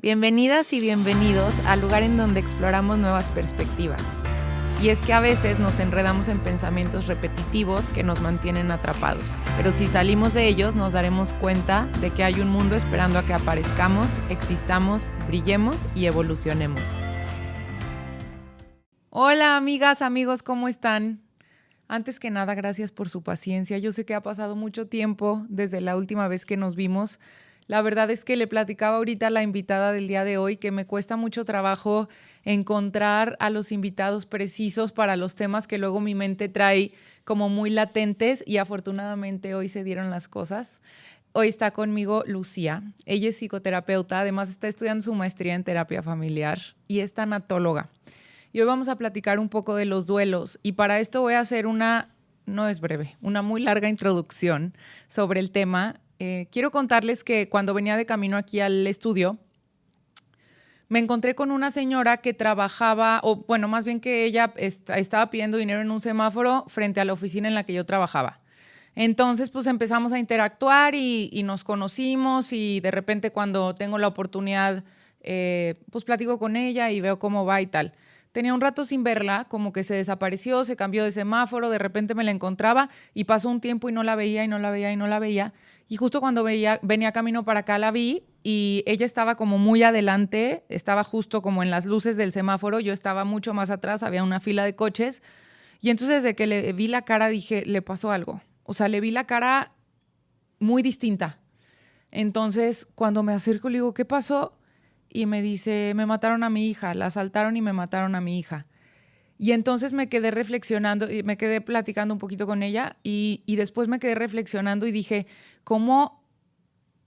Bienvenidas y bienvenidos al lugar en donde exploramos nuevas perspectivas. Y es que a veces nos enredamos en pensamientos repetitivos que nos mantienen atrapados. Pero si salimos de ellos nos daremos cuenta de que hay un mundo esperando a que aparezcamos, existamos, brillemos y evolucionemos. Hola amigas, amigos, ¿cómo están? Antes que nada, gracias por su paciencia. Yo sé que ha pasado mucho tiempo desde la última vez que nos vimos. La verdad es que le platicaba ahorita a la invitada del día de hoy que me cuesta mucho trabajo encontrar a los invitados precisos para los temas que luego mi mente trae como muy latentes y afortunadamente hoy se dieron las cosas. Hoy está conmigo Lucía. Ella es psicoterapeuta, además está estudiando su maestría en terapia familiar y es tanatóloga. Y hoy vamos a platicar un poco de los duelos y para esto voy a hacer una muy larga introducción sobre el tema. Quiero contarles que cuando venía de camino aquí al estudio, me encontré con una señora que trabajaba, o bueno, más bien que ella estaba pidiendo dinero en un semáforo frente a la oficina en la que yo trabajaba. Entonces, pues empezamos a interactuar y nos conocimos y de repente cuando tengo la oportunidad, pues platico con ella y veo cómo va y tal. Tenía un rato sin verla, como que se desapareció, se cambió de semáforo, de repente me la encontraba y pasó un tiempo y no la veía y no la veía y no la veía. Y justo cuando venía camino para acá la vi y ella estaba como muy adelante, estaba justo como en las luces del semáforo, yo estaba mucho más atrás, había una fila de coches y entonces desde que le vi la cara dije, le pasó algo. O sea, le vi la cara muy distinta. Entonces cuando me acerco le digo, ¿qué pasó? Y me dice, me mataron a mi hija, la asaltaron y me mataron a mi hija. Y entonces me quedé reflexionando y me quedé platicando un poquito con ella y después me quedé reflexionando y dije, ¿cómo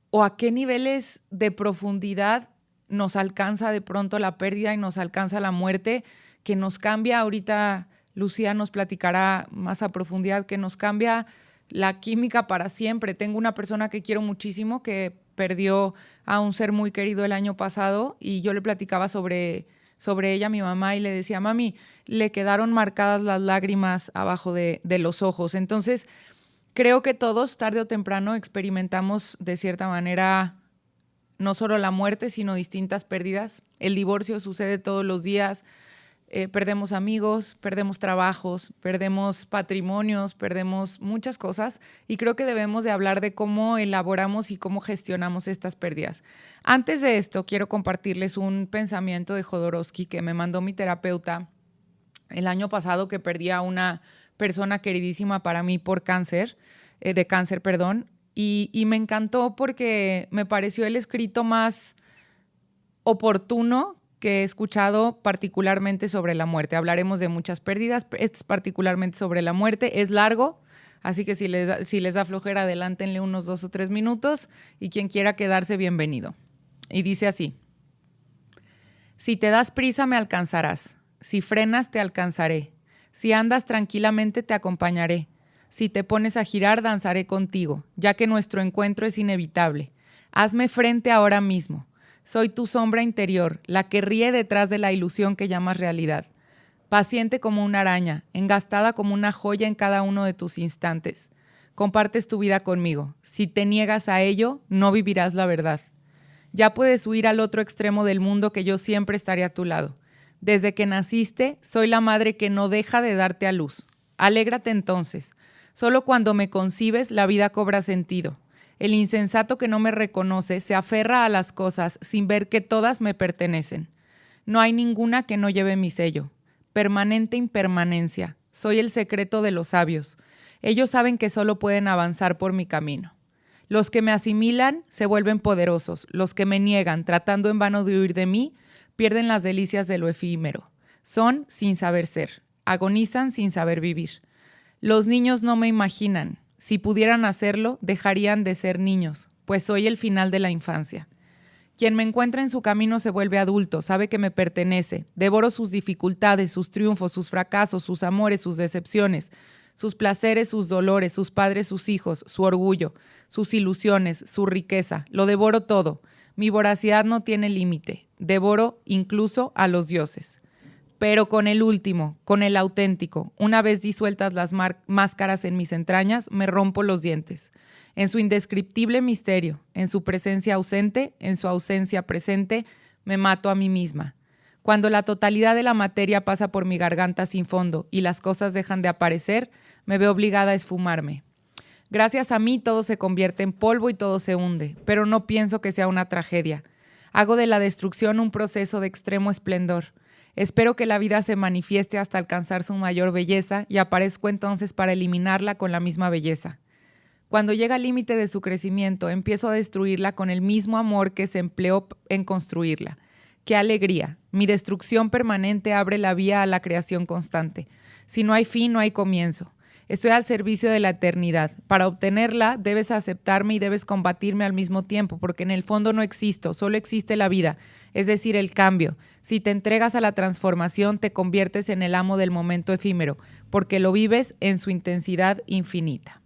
o a qué niveles de profundidad nos alcanza de pronto la pérdida y nos alcanza la muerte, que nos cambia? Ahorita Lucía nos platicará más a profundidad, que nos cambia la química para siempre. Tengo una persona que quiero muchísimo que perdió a un ser muy querido el año pasado y yo le platicaba sobre ella a mi mamá y le decía, mami, le quedaron marcadas las lágrimas abajo de los ojos. Entonces, creo que todos, tarde o temprano, experimentamos de cierta manera no solo la muerte, sino distintas pérdidas. El divorcio sucede todos los días. Perdemos amigos, perdemos trabajos, perdemos patrimonios, perdemos muchas cosas y creo que debemos de hablar de cómo elaboramos y cómo gestionamos estas pérdidas. Antes de esto, quiero compartirles un pensamiento de Jodorowsky que me mandó mi terapeuta el año pasado, que perdí a una persona queridísima para mí por cáncer, de cáncer, perdón, y me encantó porque me pareció el escrito más oportuno que he escuchado particularmente sobre la muerte. Hablaremos de muchas pérdidas, este es particularmente sobre la muerte, es largo, así que si les da flojera, adelántenle unos 2 o 3 minutos y quien quiera quedarse, bienvenido. Y dice así: si te das prisa, me alcanzarás. Si frenas, te alcanzaré. Si andas tranquilamente, te acompañaré. Si te pones a girar, danzaré contigo, ya que nuestro encuentro es inevitable. Hazme frente ahora mismo. Soy tu sombra interior, la que ríe detrás de la ilusión que llamas realidad. Paciente como una araña, engastada como una joya en cada uno de tus instantes. Compartes tu vida conmigo. Si te niegas a ello, no vivirás la verdad. Ya puedes huir al otro extremo del mundo, que yo siempre estaré a tu lado. Desde que naciste, soy la madre que no deja de darte a luz. Alégrate entonces. Solo cuando me concibes, la vida cobra sentido. El insensato que no me reconoce se aferra a las cosas sin ver que todas me pertenecen. No hay ninguna que no lleve mi sello. Permanente impermanencia. Soy el secreto de los sabios. Ellos saben que solo pueden avanzar por mi camino. Los que me asimilan se vuelven poderosos. Los que me niegan, tratando en vano de huir de mí, pierden las delicias de lo efímero. Son sin saber ser. Agonizan sin saber vivir. Los niños no me imaginan. Si pudieran hacerlo, dejarían de ser niños, pues soy el final de la infancia. Quien me encuentra en su camino se vuelve adulto, sabe que me pertenece. Devoro sus dificultades, sus triunfos, sus fracasos, sus amores, sus decepciones, sus placeres, sus dolores, sus padres, sus hijos, su orgullo, sus ilusiones, su riqueza. Lo devoro todo. Mi voracidad no tiene límite. Devoro incluso a los dioses. Pero con el último, con el auténtico, una vez disueltas las máscaras en mis entrañas, me rompo los dientes. En su indescriptible misterio, en su presencia ausente, en su ausencia presente, me mato a mí misma. Cuando la totalidad de la materia pasa por mi garganta sin fondo y las cosas dejan de aparecer, me veo obligada a esfumarme. Gracias a mí todo se convierte en polvo y todo se hunde, pero no pienso que sea una tragedia. Hago de la destrucción un proceso de extremo esplendor. Espero que la vida se manifieste hasta alcanzar su mayor belleza y aparezco entonces para eliminarla con la misma belleza. Cuando llega al límite de su crecimiento, empiezo a destruirla con el mismo amor que se empleó en construirla. ¡Qué alegría! Mi destrucción permanente abre la vía a la creación constante. Si no hay fin, no hay comienzo. Estoy al servicio de la eternidad. Para obtenerla, debes aceptarme y debes combatirme al mismo tiempo, porque en el fondo no existo, solo existe la vida, es decir, el cambio. Si te entregas a la transformación, te conviertes en el amo del momento efímero, porque lo vives en su intensidad infinita.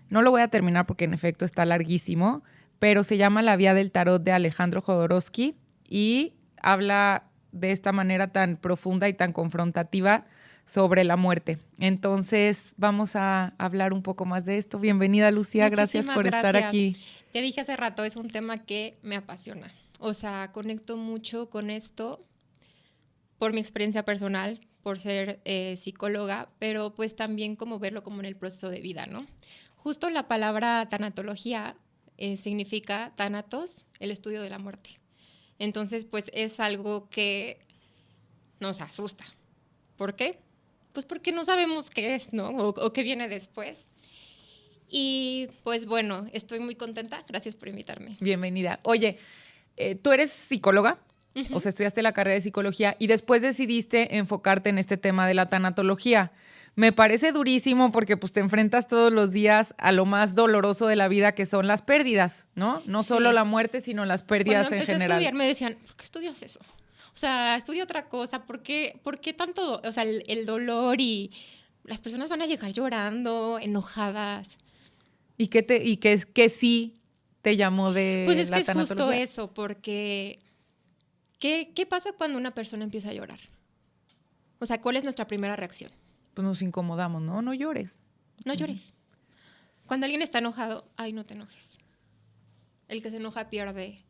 No lo voy a terminar porque en efecto está larguísimo, pero se llama La Vía del Tarot de Alejandro Jodorowsky y habla de esta manera tan profunda y tan confrontativa sobre la muerte. Entonces, vamos a hablar un poco más de esto. Bienvenida, Lucía. Gracias por estar aquí. Te dije hace rato, es un tema que me apasiona. O sea, conecto mucho con esto por mi experiencia personal, por ser psicóloga, pero pues también como verlo como en el proceso de vida, ¿no? Justo la palabra tanatología significa thanatos, el estudio de la muerte. Entonces, pues es algo que nos asusta. ¿Por qué? Pues porque no sabemos qué es, ¿no? O qué viene después. Y pues bueno, estoy muy contenta. Gracias por invitarme. Bienvenida. Oye, tú eres psicóloga, o sea, estudiaste la carrera de psicología y después decidiste enfocarte en este tema de la tanatología. Me parece durísimo porque pues te enfrentas todos los días a lo más doloroso de la vida, que son las pérdidas, ¿no? No solo la muerte, sino las pérdidas en general. Cuando empecé a estudiar me decían, ¿por qué estudias eso? O sea, estudia otra cosa. ¿Por qué tanto? O sea, el dolor y las personas van a llegar llorando, enojadas. ¿Y qué sí te llamó de pues es la que es justo tanatología? eso, porque ¿qué pasa cuando una persona empieza a llorar? O sea, ¿cuál es nuestra primera reacción? Pues nos incomodamos, ¿no? No llores. No llores. Cuando alguien está enojado, ay, no te enojes. El que se enoja pierde.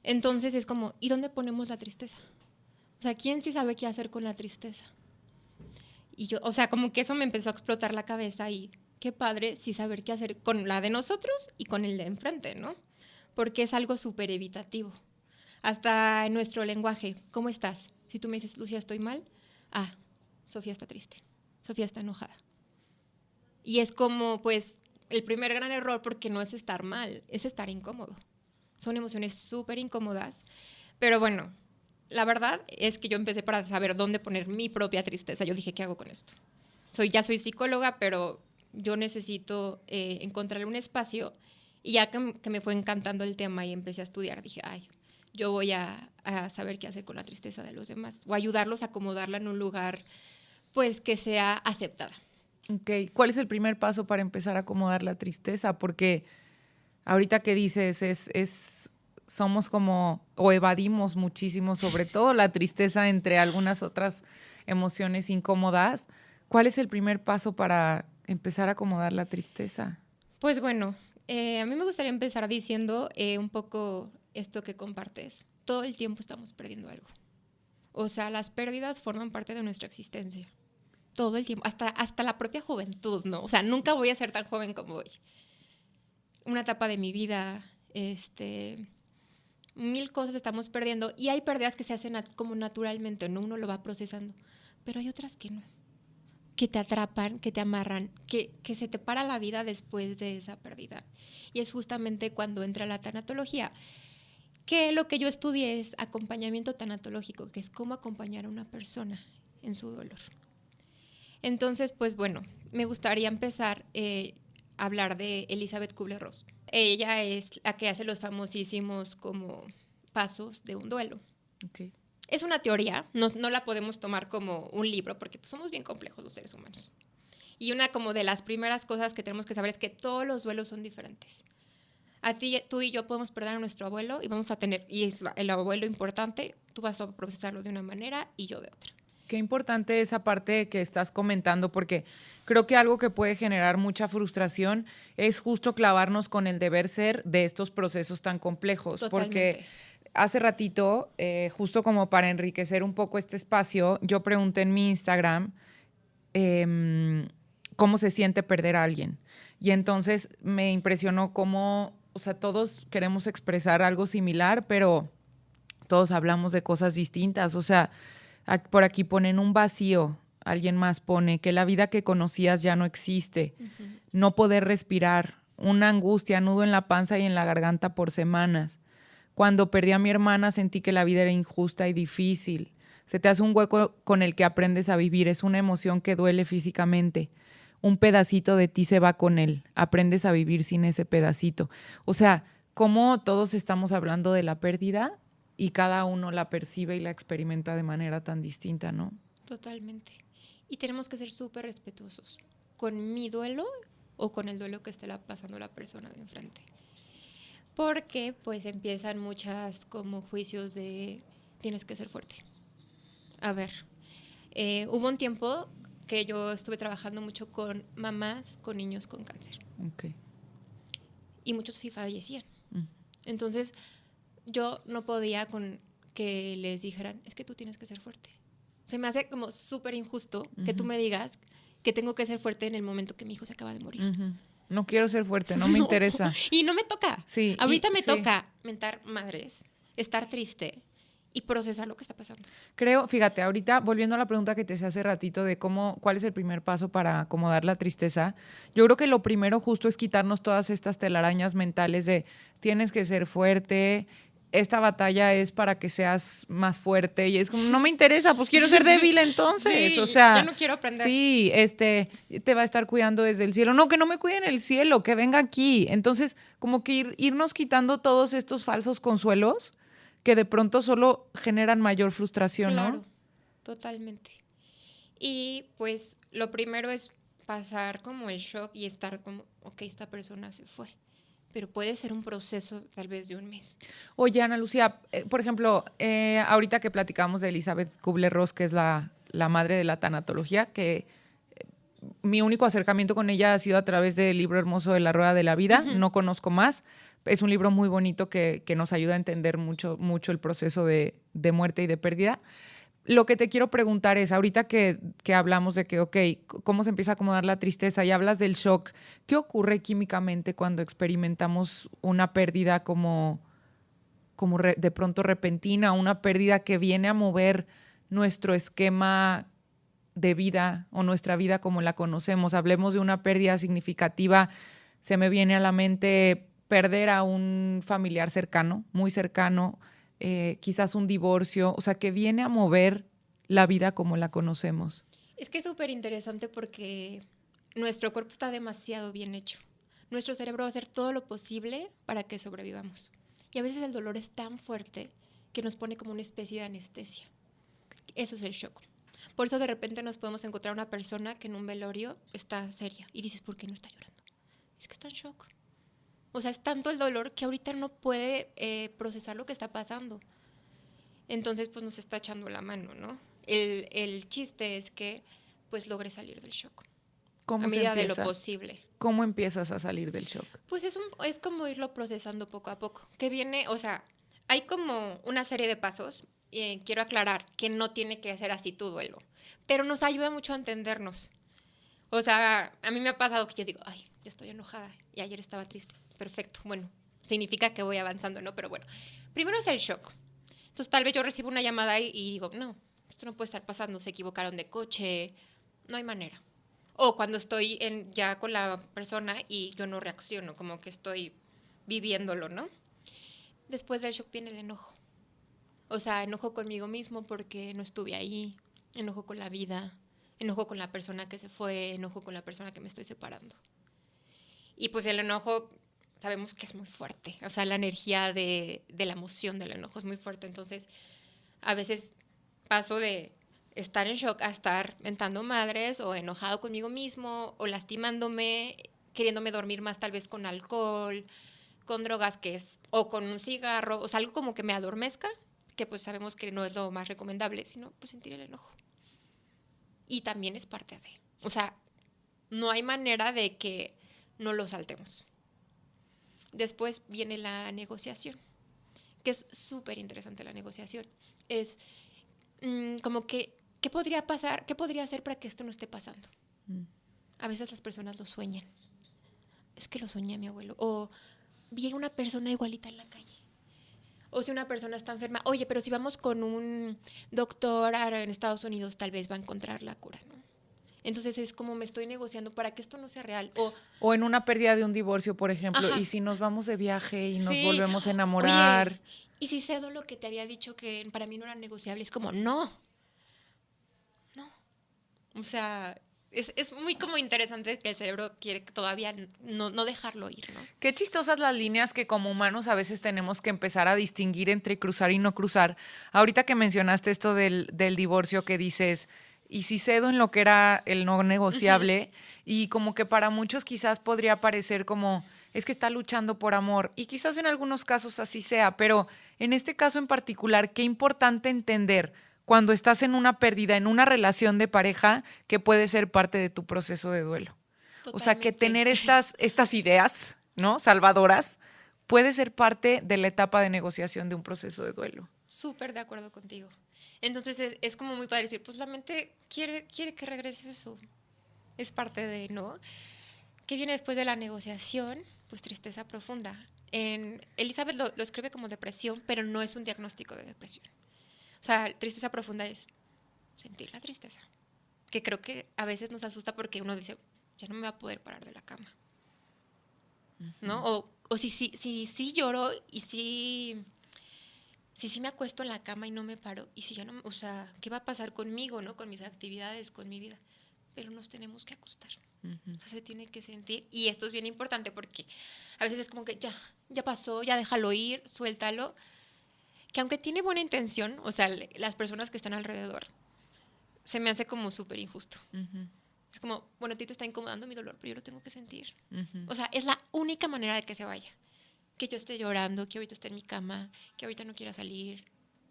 Entonces es como, ¿y dónde ponemos la tristeza? O sea, ¿quién sí sabe qué hacer con la tristeza? Y yo, o sea, como que eso me empezó a explotar la cabeza y qué padre sí saber qué hacer con la de nosotros y con el de enfrente, ¿no? Porque es algo súper evitativo. Hasta en nuestro lenguaje, ¿cómo estás? Si tú me dices, Lucía, estoy mal, Sofía está triste, Sofía está enojada. Y es como, pues, el primer gran error, porque no es estar mal, es estar incómodo. Son emociones súper incómodas, pero bueno, la verdad es que yo empecé para saber dónde poner mi propia tristeza. Yo dije, ¿qué hago con esto? Ya soy psicóloga, pero yo necesito encontrarle un espacio. Y ya que me fue encantando el tema y empecé a estudiar, dije, yo voy a saber qué hacer con la tristeza de los demás o ayudarlos a acomodarla en un lugar, pues, que sea aceptada. Ok. ¿Cuál es el primer paso para empezar a acomodar la tristeza? Porque ahorita que dices, somos como, o evadimos muchísimo, sobre todo la tristeza entre algunas otras emociones incómodas. ¿Cuál es el primer paso para empezar a acomodar la tristeza? Pues bueno, a mí me gustaría empezar diciendo un poco esto que compartes. Todo el tiempo estamos perdiendo algo. O sea, las pérdidas forman parte de nuestra existencia. Todo el tiempo, hasta la propia juventud, ¿no? O sea, nunca voy a ser tan joven como hoy. Una etapa de mi vida, mil cosas estamos perdiendo y hay pérdidas que se hacen como naturalmente, ¿no? Uno lo va procesando, pero hay otras que no, que te atrapan, que te amarran, que se te para la vida después de esa pérdida. Y es justamente cuando entra la tanatología, que lo que yo estudié es acompañamiento tanatológico, que es cómo acompañar a una persona en su dolor. Entonces, pues bueno, me gustaría empezar a hablar de Elizabeth Kubler-Ross. Ella es la que hace los famosísimos como pasos de un duelo. Okay. Es una teoría, no la podemos tomar como un libro porque pues, somos bien complejos los seres humanos. Y una como de las primeras cosas que tenemos que saber es que todos los duelos son diferentes. Tú y yo podemos perder a nuestro abuelo y vamos a tener, y es el abuelo importante, tú vas a procesarlo de una manera y yo de otra. Qué importante esa parte que estás comentando, porque creo que algo que puede generar mucha frustración es justo clavarnos con el deber ser de estos procesos tan complejos. Porque Totalmente. hace ratito, justo como para enriquecer un poco este espacio, yo pregunté en mi Instagram cómo se siente perder a alguien. Y entonces me impresionó cómo, o sea, todos queremos expresar algo similar, pero todos hablamos de cosas distintas. O sea, por aquí ponen un vacío, alguien más pone que la vida que conocías ya no existe, no poder respirar, una angustia, nudo en la panza y en la garganta por semanas. Cuando perdí a mi hermana sentí que la vida era injusta y difícil. Se te hace un hueco con el que aprendes a vivir, es una emoción que duele físicamente. Un pedacito de ti se va con él, aprendes a vivir sin ese pedacito. O sea, cómo todos estamos hablando de la pérdida y cada uno la percibe y la experimenta de manera tan distinta, ¿no? Totalmente. Y tenemos que ser súper respetuosos con mi duelo o con el duelo que esté pasando la persona de enfrente. Porque pues empiezan muchas como juicios de tienes que ser fuerte. A ver, hubo un tiempo que yo estuve trabajando mucho con mamás con niños con cáncer. Okay. Y muchos fallecían. Mm. Entonces, yo no podía con que les dijeran, es que tú tienes que ser fuerte. Se me hace como súper injusto que tú me digas que tengo que ser fuerte en el momento que mi hijo se acaba de morir. No quiero ser fuerte, no me interesa. Y no me toca. Sí, Ahorita me sí. toca mentar madres, estar triste y procesar lo que está pasando. Creo, fíjate, ahorita volviendo a la pregunta que te hice hace ratito de cuál es el primer paso para acomodar la tristeza, yo creo que lo primero justo es quitarnos todas estas telarañas mentales de tienes que ser fuerte, esta batalla es para que seas más fuerte y es como, no me interesa, pues quiero ser débil entonces, Sí, o sea, yo no quiero aprender. Sí, te va a estar cuidando desde el cielo. No, que no me cuide en el cielo, que venga aquí. Entonces, como que irnos quitando todos estos falsos consuelos que de pronto solo generan mayor frustración, Claro, ¿no? totalmente. Y pues lo primero es pasar como el shock y estar como, ok, esta persona se fue. Pero puede ser un proceso tal vez de un mes. Oye, Ana Lucía, por ejemplo, ahorita que platicamos de Elizabeth Kubler-Ross, que es la madre de la tanatología, que mi único acercamiento con ella ha sido a través del libro hermoso de La Rueda de la Vida, no conozco más. Es un libro muy bonito que nos ayuda a entender mucho, mucho el proceso de muerte y de pérdida. Lo que te quiero preguntar es, ahorita que hablamos de que, ok, cómo se empieza a acomodar la tristeza y hablas del shock, ¿qué ocurre químicamente cuando experimentamos una pérdida como de pronto repentina, una pérdida que viene a mover nuestro esquema de vida o nuestra vida como la conocemos? Hablemos de una pérdida significativa, se me viene a la mente perder a un familiar cercano, muy cercano, quizás un divorcio, o sea, que viene a mover la vida como la conocemos. Es que es súper interesante porque nuestro cuerpo está demasiado bien hecho. Nuestro cerebro va a hacer todo lo posible para que sobrevivamos. Y a veces el dolor es tan fuerte que nos pone como una especie de anestesia. Eso es el shock. Por eso de repente nos podemos encontrar una persona que en un velorio está seria y dices, ¿por qué no está llorando? Es que está en shock. O sea, es tanto el dolor que ahorita no puede procesar lo que está pasando. Entonces, pues nos está echando la mano, ¿no? El chiste es que, pues, logre salir del shock. ¿Cómo a medida se de lo empieza? posible. ¿Cómo empiezas a salir del shock? Pues es como irlo procesando poco a poco. Que viene, o sea, hay como una serie de pasos. Quiero aclarar que no tiene que ser así tu duelo. Pero nos ayuda mucho a entendernos. O sea, a mí me ha pasado que yo digo, ay, yo estoy enojada y ayer estaba triste. Perfecto, bueno, significa que voy avanzando, ¿no? Pero bueno, primero es el shock. Entonces tal vez yo recibo una llamada y digo, no, esto no puede estar pasando, se equivocaron de coche, no hay manera. O cuando estoy ya con la persona y yo no reacciono, como que estoy viviéndolo, ¿no? Después del shock viene el enojo. O sea, enojo conmigo mismo porque no estuve ahí, enojo con la vida, enojo con la persona que se fue, enojo con la persona que me estoy separando. Y pues el enojo sabemos que es muy fuerte. O sea, la energía de la emoción del enojo es muy fuerte. Entonces, a veces paso de estar en shock a estar mentando madres o enojado conmigo mismo o lastimándome, queriéndome dormir más tal vez con alcohol, con drogas o con un cigarro, o sea, algo como que me adormezca, que pues sabemos que no es lo más recomendable, sino pues sentir el enojo. y también es parte de. O sea, no hay manera de que no lo saltemos. Después viene la negociación, que es súper interesante la negociación. Es como que, ¿qué podría pasar? ¿Qué podría hacer para que esto no esté pasando? A veces las personas lo sueñan. Es que lo soñé mi abuelo. O vi a una persona igualita en la calle. O si una persona está enferma, oye, pero si vamos con un doctor en Estados Unidos, tal vez va a encontrar la cura, ¿no? Entonces es como me estoy negociando para que esto no sea real. O en una pérdida de un divorcio, por ejemplo, ajá, y si nos vamos de viaje y nos sí, volvemos a oye, enamorar. y si cedo lo que te había dicho que para mí no era negociable, es como, no. O sea, es muy como interesante que el cerebro quiere todavía no dejarlo ir, ¿no? Qué chistosas las líneas que como humanos a veces tenemos que empezar a distinguir entre cruzar y no cruzar. Ahorita que mencionaste esto del divorcio que dices, y si cedo en lo que era el no negociable, y como que para muchos quizás podría parecer como, es que está luchando por amor, y quizás en algunos casos así sea, pero en este caso en particular, qué importante entender cuando estás en una pérdida, en una relación de pareja, que puede ser parte de tu proceso de duelo. O sea, que Totalmente. tener estas ideas, ¿no? Salvadoras, puede ser parte de la etapa de negociación de un proceso de duelo. Súper de acuerdo contigo. Entonces es como muy padre decir, pues la mente quiere que regrese eso. Es parte de, ¿no? ¿Qué viene después de la negociación? Pues tristeza profunda. Elizabeth lo escribe como depresión, pero no es un diagnóstico de depresión. O sea, tristeza profunda es sentir la tristeza. Que creo que a veces nos asusta porque uno dice, ya no me va a poder parar de la cama. ¿No? O si lloro y si me acuesto en la cama y no me paro, y si ya no, o sea, ¿qué va a pasar conmigo, no? Con mis actividades, con mi vida. Pero nos tenemos que acostar. O sea, se tiene que sentir. Y esto es bien importante porque a veces es como que ya pasó, ya déjalo ir, suéltalo. Que aunque tiene buena intención, o sea, las personas que están alrededor, se me hace como súper injusto. Es como, bueno, a ti te está incomodando mi dolor, pero yo lo tengo que sentir. O sea, es la única manera de que se vaya. Que yo esté llorando, que ahorita esté en mi cama, que ahorita no quiera salir,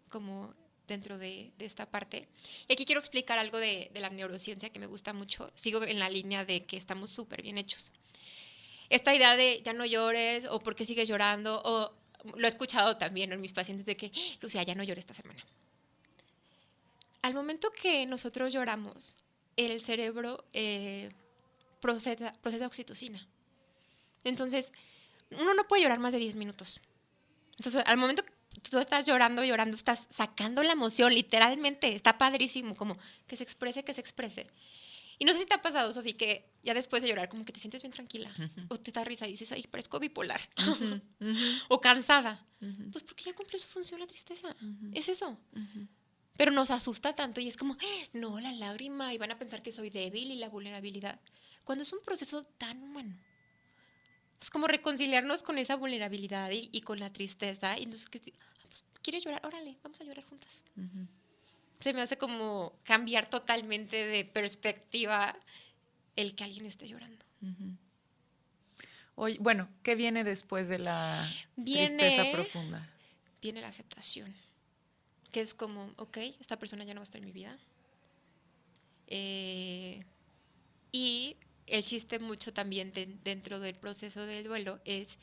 como dentro de esta parte. Y aquí quiero explicar algo de la neurociencia que me gusta mucho. Sigo en la línea de que estamos súper bien hechos. Esta idea de ya no llores, o por qué sigues llorando, o lo he escuchado también en mis pacientes de que, Lucía, ya no lloré esta semana. Al momento que nosotros lloramos, el cerebro procesa oxitocina. Entonces, uno no puede llorar más de 10 minutos. Entonces, al momento que tú estás llorando, estás sacando la emoción, literalmente, está padrísimo, como que se exprese. Y no sé si te ha pasado, Sofi, que ya después de llorar como que te sientes bien tranquila, o te da risa y dices, ay, parezco bipolar, o cansada. Pues porque ya cumplió su función la tristeza, es eso. Pero nos asusta tanto y es como, no, la lágrima, y van a pensar que soy débil y la vulnerabilidad, cuando es un proceso tan humano. Es como reconciliarnos con esa vulnerabilidad y con la tristeza. Y entonces, pues, ¿quieres llorar? Órale, vamos a llorar juntas. Se me hace como cambiar totalmente de perspectiva el que alguien esté llorando. Oye, bueno, ¿qué viene después de la tristeza profunda? Viene la aceptación, que es como, ok, esta persona ya no va a estar en mi vida. Y el chiste mucho también dentro del proceso del duelo es,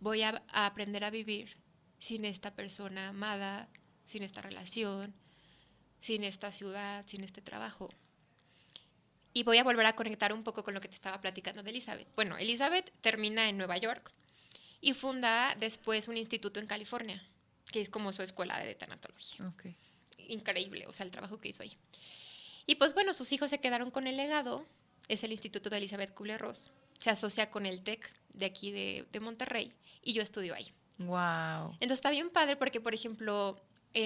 voy a aprender a vivir sin esta persona amada, sin esta relación, sin esta ciudad, sin este trabajo. Y voy a volver a conectar un poco con lo que te estaba platicando de Elizabeth. Bueno, Elizabeth termina en Nueva York y funda después un instituto en California, que es como su escuela de tanatología. Okay. Increíble, o sea, el trabajo que hizo ahí. Y pues bueno, sus hijos se quedaron con el legado. Es el Instituto de Elizabeth Kubler-Ross. Se asocia con el TEC de aquí de Monterrey y yo estudio ahí. Wow. Entonces está bien padre porque, por ejemplo,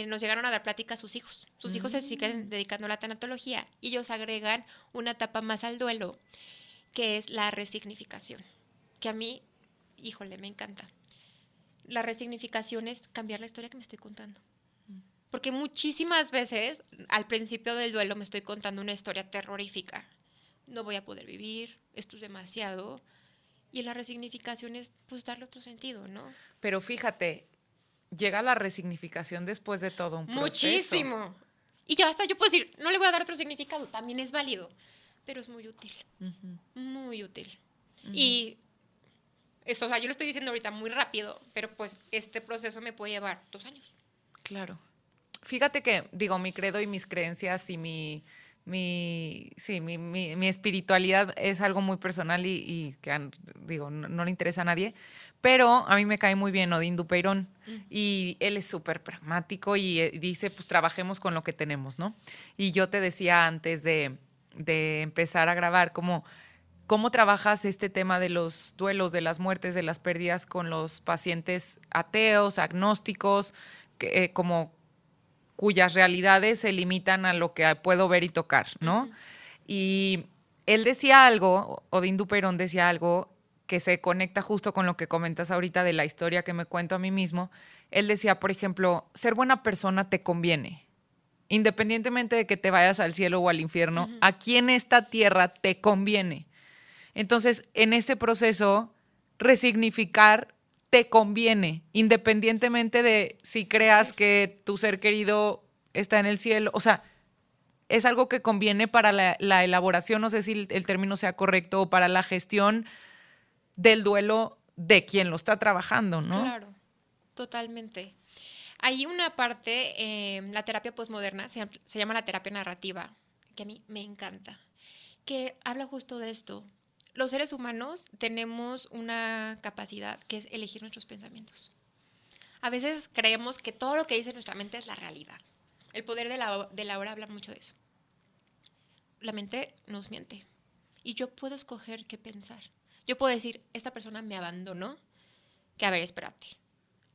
nos llegaron a dar plática a sus hijos. Sus hijos se siguen dedicando a la tanatología y ellos agregan una etapa más al duelo, que es la resignificación, que a mí, híjole, me encanta. La resignificación es cambiar la historia que me estoy contando. Porque muchísimas veces, al principio del duelo, me estoy contando una historia terrorífica. No voy a poder vivir, esto es demasiado. Y en la resignificación es, pues, darle otro sentido, ¿no? Pero fíjate, llega la resignificación después de todo un proceso. Muchísimo. Y ya hasta yo puedo decir, no le voy a dar otro significado, también es válido, pero es muy útil, muy útil. Y esto, o sea, yo lo estoy diciendo ahorita muy rápido, pero pues este proceso me puede llevar 2 años. Claro. Fíjate que, digo, mi credo y mis creencias y mi espiritualidad es algo muy personal y que, digo, no le interesa a nadie, pero a mí me cae muy bien Odín Dupeirón y él es súper pragmático y dice, pues trabajemos con lo que tenemos, ¿no? Y yo te decía antes de empezar a grabar, ¿cómo trabajas este tema de los duelos, de las muertes, de las pérdidas con los pacientes ateos, agnósticos, como cuyas realidades se limitan a lo que puedo ver y tocar, ¿no? Y él decía algo, Odín Dupeirón decía algo que se conecta justo con lo que comentas ahorita de la historia que me cuento a mí mismo. Él decía, por ejemplo, ser buena persona te conviene. Independientemente de que te vayas al cielo o al infierno, aquí en esta tierra te conviene. Entonces, en ese proceso, resignificar te conviene, independientemente de si creas que tu ser querido está en el cielo. O sea, es algo que conviene para la elaboración, no sé si el término sea correcto, o para la gestión del duelo de quien lo está trabajando, ¿no? Claro, totalmente. Hay una parte, la terapia postmoderna, se llama la terapia narrativa, que a mí me encanta, que habla justo de esto. Los seres humanos tenemos una capacidad que es elegir nuestros pensamientos. A veces creemos que todo lo que dice nuestra mente es la realidad. El poder de la hora habla mucho de eso. La mente nos miente. Y yo puedo escoger qué pensar. Yo puedo decir, esta persona me abandonó. Que a ver, espérate.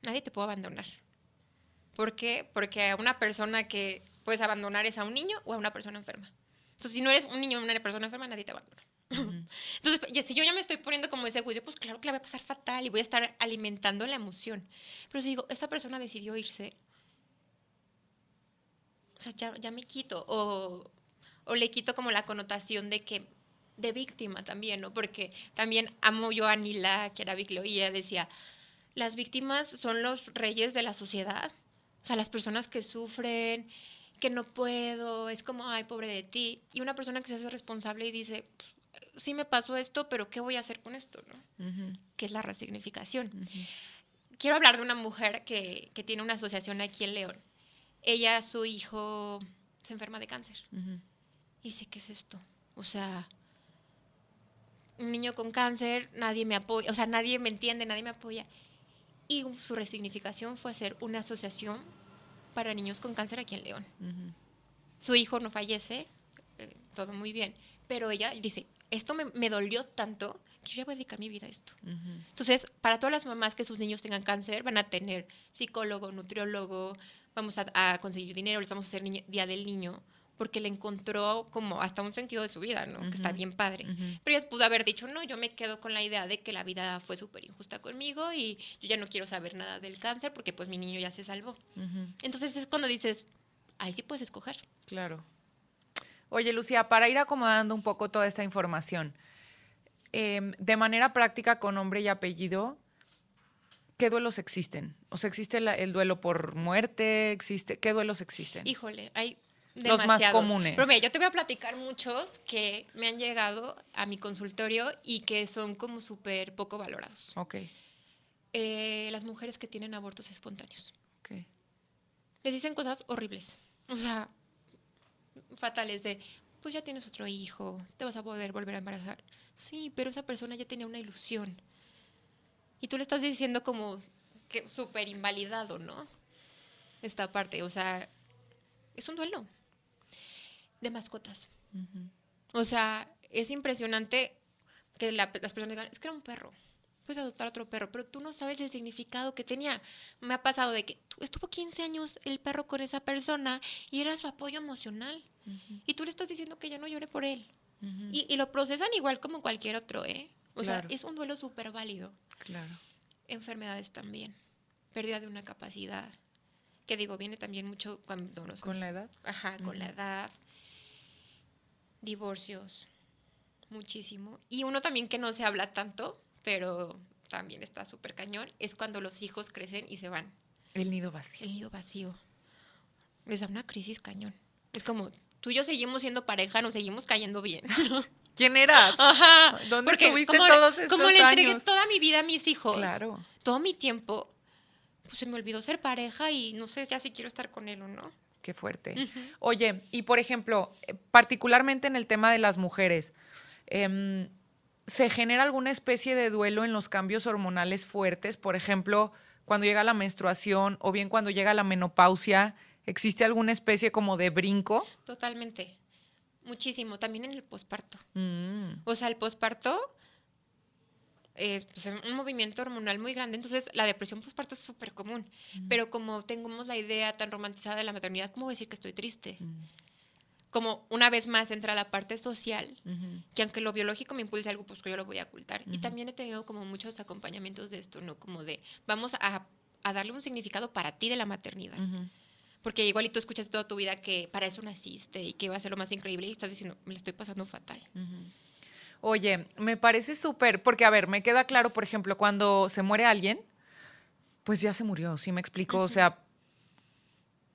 Nadie te puede abandonar. ¿Por qué? Porque a una persona que puedes abandonar es a un niño o a una persona enferma. Entonces, si no eres un niño o una persona enferma, nadie te abandona. Entonces, si yo ya me estoy poniendo como ese juicio, pues claro que la voy a pasar fatal y voy a estar alimentando la emoción. Pero si digo, esta persona decidió irse, o sea, ya me quito. O le quito como la connotación de víctima también, ¿no? Porque también amo yo a Nila, que era Bicleo, y ella decía, las víctimas son los reyes de la sociedad. O sea, las personas que sufren, que no puedo, es como, ay, pobre de ti. Y una persona que se hace responsable y dice, pues, sí me pasó esto, pero ¿qué voy a hacer con esto? ¿No? Que es la resignificación. Quiero hablar de una mujer que tiene una asociación aquí en León. Ella, su hijo, se enferma de cáncer. Y dice, ¿qué es esto? O sea, un niño con cáncer, nadie me apoya, o sea, nadie me entiende, nadie me apoya. Y su resignificación fue hacer una asociación para niños con cáncer aquí en León. Su hijo no fallece, todo muy bien, pero ella dice, esto me dolió tanto que yo ya voy a dedicar mi vida a esto. Entonces, para todas las mamás que sus niños tengan cáncer, van a tener psicólogo, nutriólogo, vamos a conseguir dinero, les vamos a hacer Día del Niño, porque le encontró como hasta un sentido de su vida, ¿no? Que está bien padre. Pero ella pudo haber dicho, no, yo me quedo con la idea de que la vida fue súper injusta conmigo y yo ya no quiero saber nada del cáncer porque pues mi niño ya se salvó. Entonces es cuando dices, ahí sí puedes escoger. Claro. Oye, Lucía, para ir acomodando un poco toda esta información, de manera práctica con nombre y apellido, ¿qué duelos existen? O sea, ¿existe el duelo por muerte? ¿Qué duelos existen? Híjole, hay los más comunes. Pero mira, yo te voy a platicar muchos que me han llegado a mi consultorio y que son como súper poco valorados. Ok. Las mujeres que tienen abortos espontáneos. Ok. Les dicen cosas horribles. O sea, fatales de, pues ya tienes otro hijo, te vas a poder volver a embarazar. Sí, pero esa persona ya tenía una ilusión. Y tú le estás diciendo como que súper invalidado, ¿no? Esta parte, o sea, es un duelo. De mascotas. O sea, es impresionante que las personas digan, es que era un perro, puedes adoptar otro perro, pero tú no sabes el significado que tenía. Me ha pasado de que estuvo 15 años el perro con esa persona y era su apoyo emocional. Y tú le estás diciendo que ya no llore por él. Y lo procesan igual como cualquier otro, ¿eh? O sea, es un duelo súper válido. Claro. Enfermedades también. Pérdida de una capacidad. Que digo, viene también mucho cuando nos... ¿Con la edad? Ajá, con la edad. Divorcios, muchísimo. Y uno también que no se habla tanto, pero también está súper cañón, es cuando los hijos crecen y se van. El nido vacío. El nido vacío. Les da una crisis cañón. Es como, tú y yo seguimos siendo pareja, nos seguimos cayendo bien, ¿no? ¿Quién eras? Ajá. ¿Dónde Porque estuviste todos estos como le entregué años? toda mi vida a mis hijos, Claro. todo mi tiempo, pues se me olvidó ser pareja y no sé ya si quiero estar con él o no. Qué fuerte. Ujú. Oye, y por ejemplo, particularmente en el tema de las mujeres, ¿se genera alguna especie de duelo en los cambios hormonales fuertes? Por ejemplo, cuando llega la menstruación o bien cuando llega la menopausia, ¿existe alguna especie como de brinco? Totalmente. Muchísimo. También en el posparto. Mm, O sea, el posparto es pues, un movimiento hormonal muy grande. Entonces, la depresión posparto es súper común. Pero como tenemos la idea tan romantizada de la maternidad, ¿cómo voy a decir que estoy triste? Como una vez más entra la parte social, que aunque lo biológico me impulse algo, pues que yo lo voy a ocultar. Y también he tenido como muchos acompañamientos de esto, ¿no? Como de, vamos a darle un significado para ti de la maternidad. Porque igual y tú escuchas toda tu vida que para eso naciste y que va a ser lo más increíble y estás diciendo, me la estoy pasando fatal. Oye, me parece súper, porque a ver, me queda claro, por ejemplo, cuando se muere alguien, pues ya se murió, ¿sí me explico? O sea,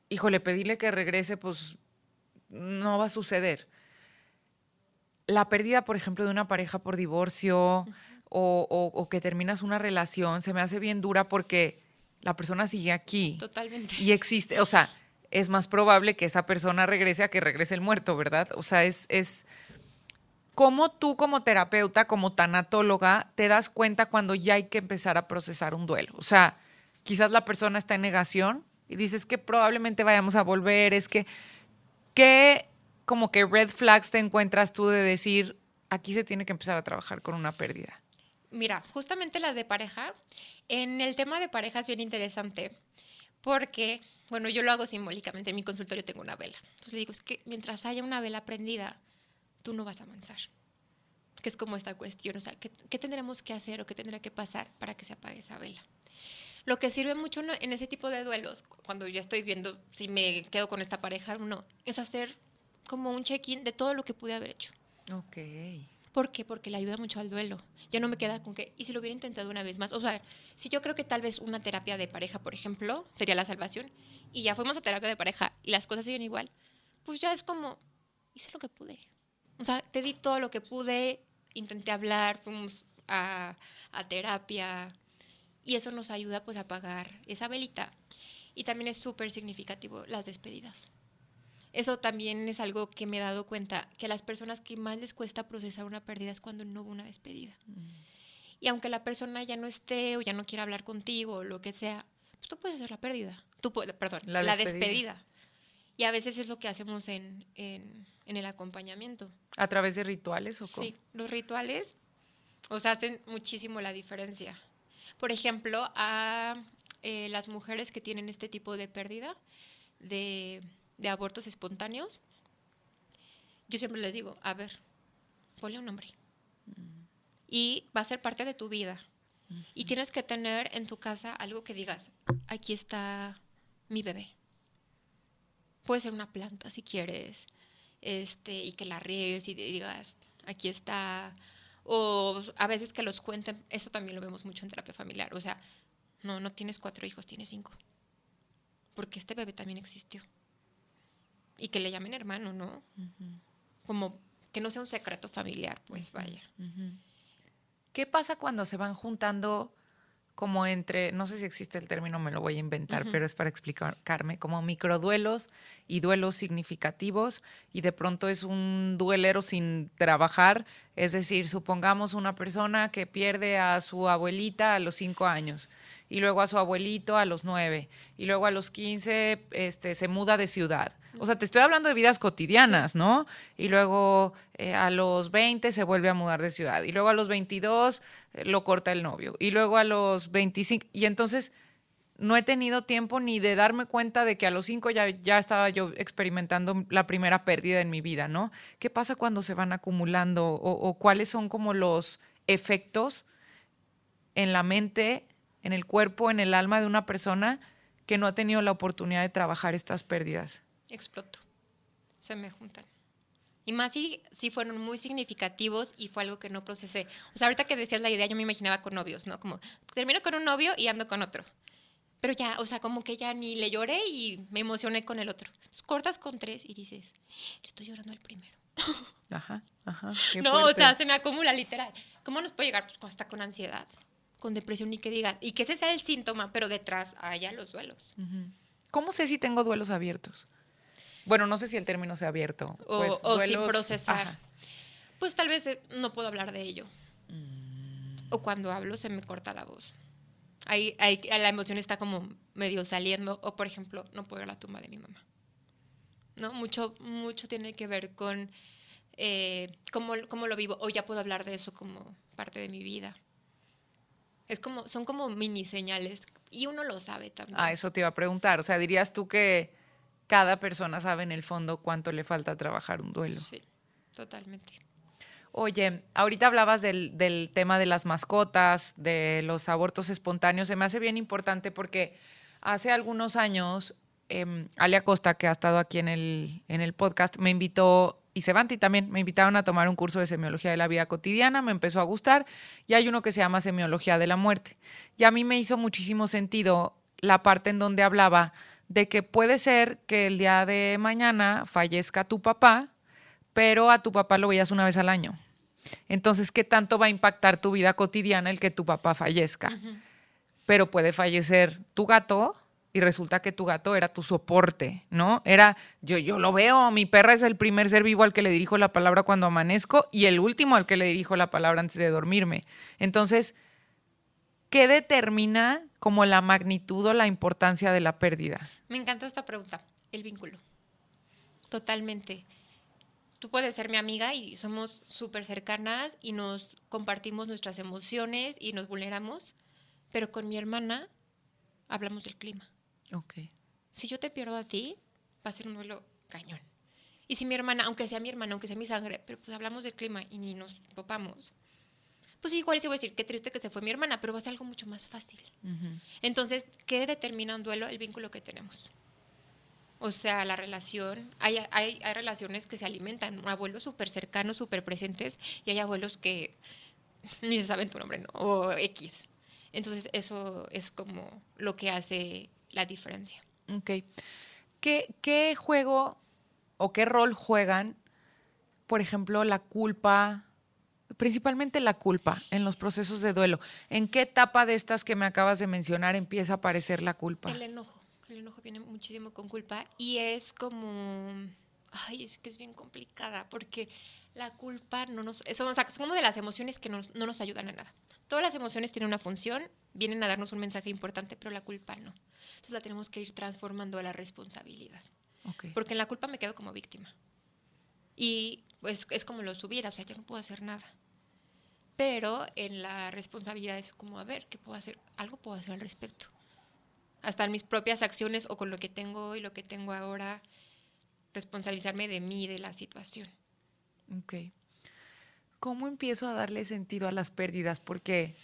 híjole, pedirle que regrese, pues no va a suceder. La pérdida, por ejemplo, de una pareja por divorcio o que terminas una relación, se me hace bien dura porque la persona sigue aquí Totalmente. y existe, o sea, es más probable que esa persona regrese a que regrese el muerto, ¿verdad? O sea, es cómo tú como terapeuta, como tanatóloga, te das cuenta cuando ya hay que empezar a procesar un duelo. O sea, quizás la persona está en negación y dices que probablemente vayamos a volver, es que, ¿qué como que red flags te encuentras tú de decir, aquí se tiene que empezar a trabajar con una pérdida? Mira, justamente las de pareja, en el tema de pareja es bien interesante porque, bueno, yo lo hago simbólicamente, en mi consultorio tengo una vela. Entonces le digo, es que mientras haya una vela prendida, tú no vas a avanzar. Que es como esta cuestión, o sea, ¿qué tendremos que hacer o qué tendrá que pasar para que se apague esa vela? Lo que sirve mucho en ese tipo de duelos, cuando ya estoy viendo si me quedo con esta pareja o no, es hacer como un check-in de todo lo que pude haber hecho. Ok. ¿Por qué? Porque le ayuda mucho al duelo. Ya no me queda con que, ¿y si lo hubiera intentado una vez más? O sea, si yo creo que tal vez una terapia de pareja, por ejemplo, sería la salvación, y ya fuimos a terapia de pareja y las cosas siguen igual, pues ya es como, hice lo que pude. O sea, te di todo lo que pude, intenté hablar, fuimos a terapia, y eso nos ayuda pues a apagar esa velita. Y también es súper significativo las despedidas. Eso también es algo que me he dado cuenta, que a las personas que más les cuesta procesar una pérdida es cuando no hubo una despedida. Y aunque la persona ya no esté o ya no quiera hablar contigo o lo que sea, pues tú puedes hacer la pérdida. Perdón, la despedida. Y a veces es lo que hacemos en el acompañamiento. ¿A través de rituales o cómo? Sí, los rituales, o sea, hacen muchísimo la diferencia. Por ejemplo, a las mujeres que tienen este tipo de pérdida, de abortos espontáneos, yo siempre les digo, a ver, ponle un nombre. Y va a ser parte de tu vida. Y tienes que tener en tu casa algo que digas, aquí está mi bebé. Puede ser una planta si quieres, y que la riegues y digas, aquí está. O a veces que los cuenten, esto también lo vemos mucho en terapia familiar. O sea, no tienes 4 hijos, tienes 5. Porque este bebé también existió. Y que le llamen hermano, ¿no? Como que no sea un secreto familiar, pues vaya. ¿Qué pasa cuando se van juntando como entre, no sé si existe el término, me lo voy a inventar, pero es para explicarme, como microduelos y duelos significativos, y de pronto es un duelero sin trabajar? Es decir, supongamos una persona que pierde a su abuelita a los 5 años, y luego a su abuelito a los 9, y luego a los 15 se muda de ciudad. O sea, te estoy hablando de vidas cotidianas, sí, ¿no? Y luego a los 20 se vuelve a mudar de ciudad. Y luego a los 22 lo corta el novio. Y luego a los 25... Y entonces no he tenido tiempo ni de darme cuenta de que a los 5 ya estaba yo experimentando la primera pérdida en mi vida, ¿no? ¿Qué pasa cuando se van acumulando? ¿O cuáles son como los efectos en la mente, en el cuerpo, en el alma de una persona que no ha tenido la oportunidad de trabajar estas pérdidas? Exploto. Se me juntan. Y más si fueron muy significativos y fue algo que no procesé. O sea, ahorita que decías la idea, yo me imaginaba con novios, ¿no? Como termino con un novio y ando con otro. Pero ya, o sea, como que ya ni le lloré y me emocioné con el otro. Entonces, cortas con 3 y dices, le estoy llorando al primero. Ajá, qué No, o fuerte. sea, se me acumula literal. ¿Cómo nos puede llegar? Pues hasta con ansiedad, con depresión y que diga, y que ese sea el síntoma, pero detrás haya los duelos. ¿Cómo sé si tengo duelos abiertos? Bueno, no sé si el término sea abierto. Pues O sin duelos, procesar. ajá. Pues tal vez no puedo hablar de ello. O cuando hablo se me corta la voz. Ahí la emoción está como medio saliendo. O por ejemplo, no puedo ir a la tumba de mi mamá. ¿No? Mucho tiene que ver con cómo lo vivo. O ya puedo hablar de eso como parte de mi vida. Son como mini señales. Y uno lo sabe también. Eso te iba a preguntar. O sea, dirías tú que cada persona sabe en el fondo cuánto le falta trabajar un duelo. Sí, totalmente. Oye, ahorita hablabas del tema de las mascotas, de los abortos espontáneos. Se me hace bien importante porque hace algunos años, Ale Acosta, que ha estado aquí en el podcast, me invitó, y Sevanti también, me invitaron a tomar un curso de semiología de la vida cotidiana, me empezó a gustar, y hay uno que se llama semiología de la muerte. Y a mí me hizo muchísimo sentido la parte en donde hablaba de que puede ser que el día de mañana fallezca tu papá, pero a tu papá lo veías una vez al año. Entonces, ¿qué tanto va a impactar tu vida cotidiana el que tu papá fallezca? Pero puede fallecer tu gato y resulta que tu gato era tu soporte, ¿no? Yo lo veo, mi perra es el primer ser vivo al que le dirijo la palabra cuando amanezco y el último al que le dirijo la palabra antes de dormirme. Entonces, ¿qué determina como la magnitud o la importancia de la pérdida? Me encanta esta pregunta, el vínculo. Totalmente. Tú puedes ser mi amiga y somos súper cercanas y nos compartimos nuestras emociones y nos vulneramos, pero con mi hermana hablamos del clima. Ok. Si yo te pierdo a ti, va a ser un duelo cañón. Y si mi hermana, aunque sea mi hermana, aunque sea mi sangre, pero pues hablamos del clima y ni nos topamos, pues igual sí voy a decir, qué triste que se fue mi hermana, pero va a ser algo mucho más fácil. Entonces, ¿qué determina un duelo? El vínculo que tenemos. O sea, la relación, hay relaciones que se alimentan, abuelos súper cercanos, súper presentes, y hay abuelos que ni se saben tu nombre, ¿no? O X. Entonces, eso es como lo que hace la diferencia. Ok. ¿Qué juego o qué rol juegan, por ejemplo, la culpa, principalmente la culpa en los procesos de duelo? ¿En qué etapa de estas que me acabas de mencionar empieza a aparecer la culpa? El enojo viene muchísimo con culpa y es como, ay, es que es bien complicada porque la culpa es como de las emociones que no nos ayudan a nada. Todas las emociones tienen una función, vienen a darnos un mensaje importante, pero la culpa no. Entonces la tenemos que ir transformando a la responsabilidad. Okay. Porque en la culpa me quedo como víctima. Y pues es como lo subiera, o sea, yo no puedo hacer nada. Pero en la responsabilidad es como, a ver, ¿qué puedo hacer? Algo puedo hacer al respecto. Hasta en mis propias acciones o con lo que tengo y lo que tengo ahora, responsabilizarme de mí, de la situación. Ok. ¿Cómo empiezo a darle sentido a las pérdidas? Porque,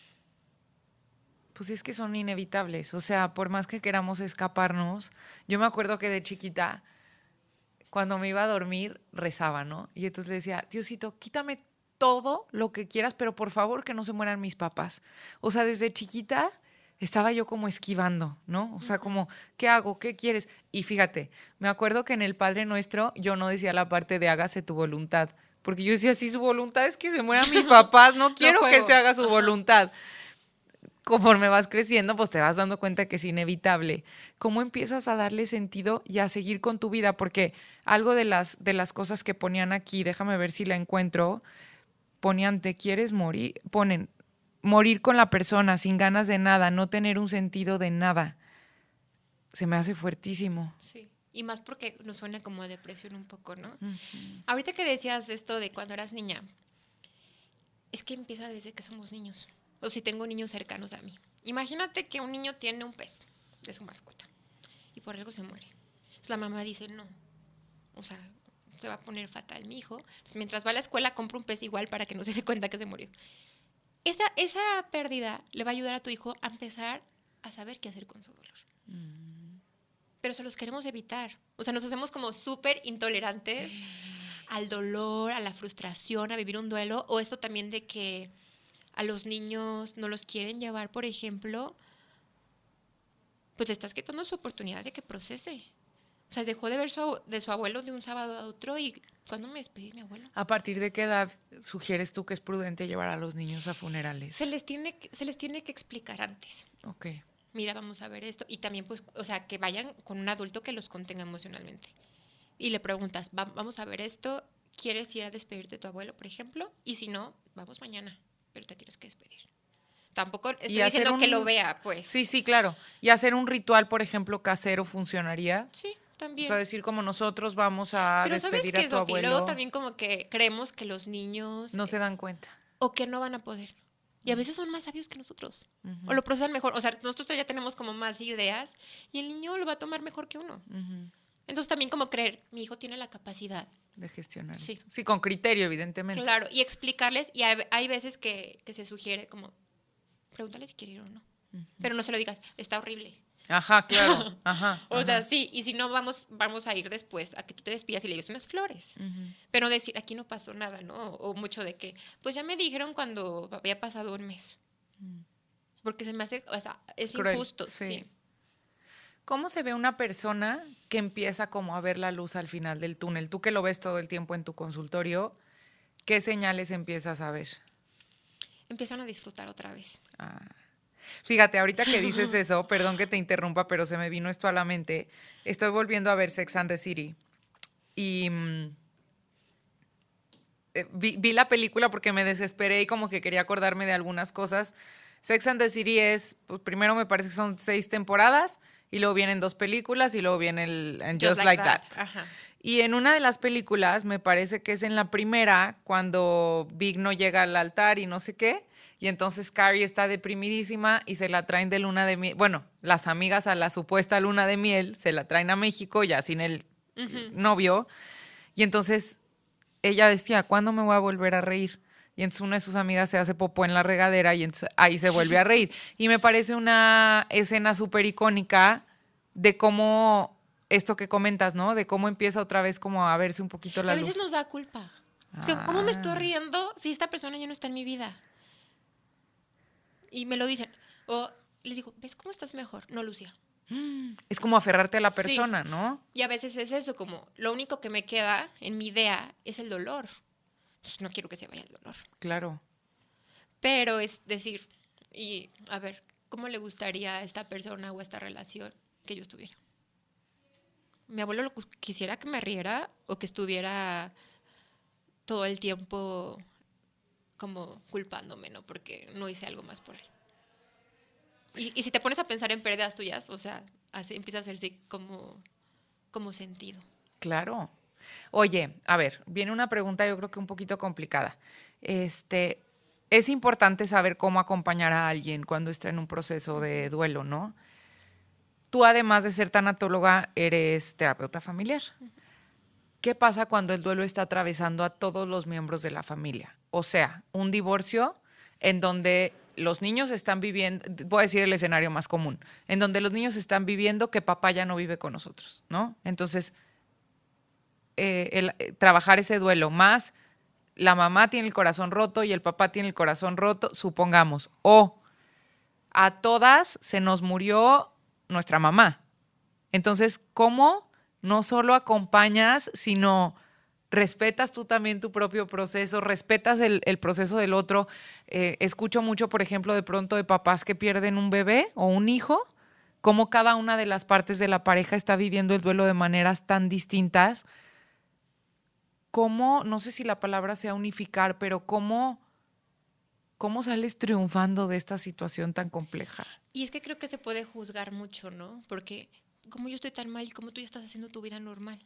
pues es que son inevitables. O sea, por más que queramos escaparnos, yo me acuerdo que de chiquita, cuando me iba a dormir, rezaba, ¿no? Y entonces le decía, Diosito, quítame todo lo que quieras, pero por favor que no se mueran mis papás. O sea, desde chiquita estaba yo como esquivando, ¿no? O sea, como, ¿qué hago? ¿Qué quieres? Y fíjate, me acuerdo que en el Padre Nuestro yo no decía la parte de hágase tu voluntad, porque yo decía, sí, su voluntad es que se mueran mis papás, no quiero que se haga su voluntad. Conforme vas creciendo, pues te vas dando cuenta que es inevitable. ¿Cómo empiezas a darle sentido y a seguir con tu vida? Porque algo de las cosas que ponían aquí, déjame ver si la encuentro, ponían, ¿te quieres morir? Ponen, morir con la persona, sin ganas de nada, no tener un sentido de nada. Se me hace fuertísimo. Sí, y más porque nos suena como a depresión un poco, ¿no? Ahorita que decías esto de cuando eras niña, es que empieza desde que somos niños. O si tengo niños cercanos a mí. Imagínate que un niño tiene un pez de su mascota y por algo se muere. Entonces la mamá dice, no, o sea, se va a poner fatal mi hijo. Entonces mientras va a la escuela compra un pez igual para que no se dé cuenta que se murió. Esa pérdida le va a ayudar a tu hijo a empezar a saber qué hacer con su dolor. Pero se los queremos evitar. O sea, nos hacemos como súper intolerantes al dolor, a la frustración, a vivir un duelo. O esto también de que a los niños no los quieren llevar, por ejemplo, pues le estás quitando su oportunidad de que procese. O sea, dejó de ver de su abuelo de un sábado a otro y ¿cuándo me despedí de mi abuelo? ¿A partir de qué edad sugieres tú que es prudente llevar a los niños a funerales? Se les tiene que explicar antes. Ok. Mira, vamos a ver esto. Y también, pues, o sea, que vayan con un adulto que los contenga emocionalmente. Y le preguntas, vamos a ver esto, ¿quieres ir a despedirte de tu abuelo, por ejemplo? Y si no, vamos mañana, pero te tienes que despedir. Tampoco estoy diciendo que lo vea, pues. Sí, sí, claro. Y hacer un ritual, por ejemplo, casero funcionaría. Sí, también. O sea, decir como nosotros vamos a pero despedir ¿sabes qué, a tu Sofi? abuelo. Luego también como que creemos que los niños... No se dan cuenta. O que no van a poder. Y a veces son más sabios que nosotros. Uh-huh. O lo procesan mejor. O sea, nosotros ya tenemos como más ideas y el niño lo va a tomar mejor que uno. Uh-huh. Entonces también como creer, mi hijo tiene la capacidad de gestionar. Sí. Esto. Sí, con criterio, evidentemente. Claro, y explicarles. Y hay veces que se sugiere como, pregúntale si quiere ir o no. Uh-huh. Pero no se lo digas, está horrible. Ajá, claro. Ajá. O sea, sí, y si no, vamos a ir después a que tú te despidas y le lleves unas flores. Uh-huh. Pero decir, aquí no pasó nada, ¿no? O mucho de que, pues ya me dijeron cuando había pasado un mes. Uh-huh. Porque se me hace, o sea, es cruel, injusto, sí. ¿Cómo se ve una persona que empieza como a ver la luz al final del túnel? Tú que lo ves todo el tiempo en tu consultorio, ¿qué señales empiezas a ver? Empiezan a disfrutar otra vez. Fíjate, ahorita que dices eso, perdón que te interrumpa, pero se me vino esto a la mente. Estoy volviendo a ver Sex and the City y vi la película porque me desesperé y como que quería acordarme de algunas cosas. Sex and the City es, pues primero me parece que son 6 temporadas y luego vienen 2 películas y luego viene el Just Like That. Ajá. Y en una de las películas, me parece que es en la primera, cuando Big no llega al altar y no sé qué, y entonces Carrie está deprimidísima y se la traen de luna de miel. Bueno, las amigas a la supuesta luna de miel se la traen a México ya sin el novio. Y entonces ella decía, ¿cuándo me voy a volver a reír? Y entonces una de sus amigas se hace popó en la regadera y entonces ahí se vuelve a reír. Y me parece una escena súper icónica de cómo, esto que comentas, ¿no? De cómo empieza otra vez como a verse un poquito la luz. A veces nos da culpa. Es que, ¿cómo me estoy riendo si esta persona ya no está en mi vida? Y me lo dicen. O les digo, ¿ves cómo estás mejor? No, Lucía. Es como aferrarte a la persona, sí. ¿no? Y a veces es eso, como lo único que me queda en mi idea es el dolor. Pues no quiero que se vaya el dolor. Claro. Pero es decir, y a ver, ¿cómo le gustaría a esta persona o a esta relación que yo estuviera? Mi abuelo quisiera que me riera o que estuviera todo el tiempo como culpándome, ¿no? Porque no hice algo más por él. Y si te pones a pensar en pérdidas tuyas, o sea, empieza a hacerse como sentido. Claro. Oye, a ver, viene una pregunta yo creo que un poquito complicada. Es importante saber cómo acompañar a alguien cuando está en un proceso de duelo, ¿no? Tú, además de ser tanatóloga, eres terapeuta familiar. ¿Qué pasa cuando el duelo está atravesando a todos los miembros de la familia? O sea, un divorcio en donde los niños están viviendo, voy a decir el escenario más común, en donde los niños están viviendo que papá ya no vive con nosotros, ¿no? Entonces, trabajar ese duelo, más la mamá tiene el corazón roto y el papá tiene el corazón roto, supongamos, o a todas se nos murió nuestra mamá. Entonces, ¿cómo no solo acompañas, sino respetas tú también tu propio proceso, respetas el proceso del otro? Escucho mucho, por ejemplo, de pronto de papás que pierden un bebé o un hijo, cómo cada una de las partes de la pareja está viviendo el duelo de maneras tan distintas. ¿Cómo, no sé si la palabra sea unificar, pero cómo sales triunfando de esta situación tan compleja? Y es que creo que se puede juzgar mucho, ¿no? Porque como yo estoy tan mal y como tú ya estás haciendo tu vida normal.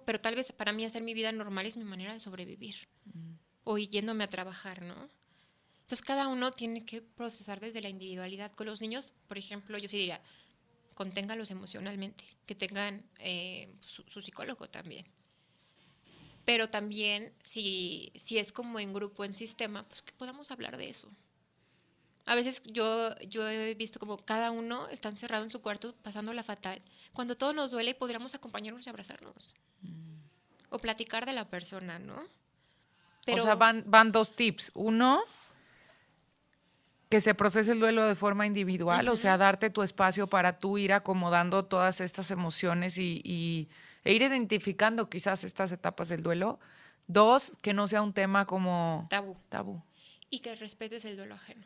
Pero tal vez para mí hacer mi vida normal es mi manera de sobrevivir. O yéndome a trabajar, ¿no? Entonces cada uno tiene que procesar desde la individualidad. Con los niños, por ejemplo, yo sí diría, conténgalos emocionalmente, que tengan su psicólogo también. Pero también, si es como en grupo, en sistema, pues que podamos hablar de eso. A veces yo he visto como cada uno está encerrado en su cuarto pasándola fatal. Cuando todo nos duele, podríamos acompañarnos y abrazarnos. O platicar de la persona, ¿no? Pero, o sea, van 2 tips. Uno, que se procese el duelo de forma individual, o sea, darte tu espacio para tú ir acomodando todas estas emociones e ir identificando quizás estas etapas del duelo. 2, que no sea un tema como tabú. Y que respetes el duelo ajeno.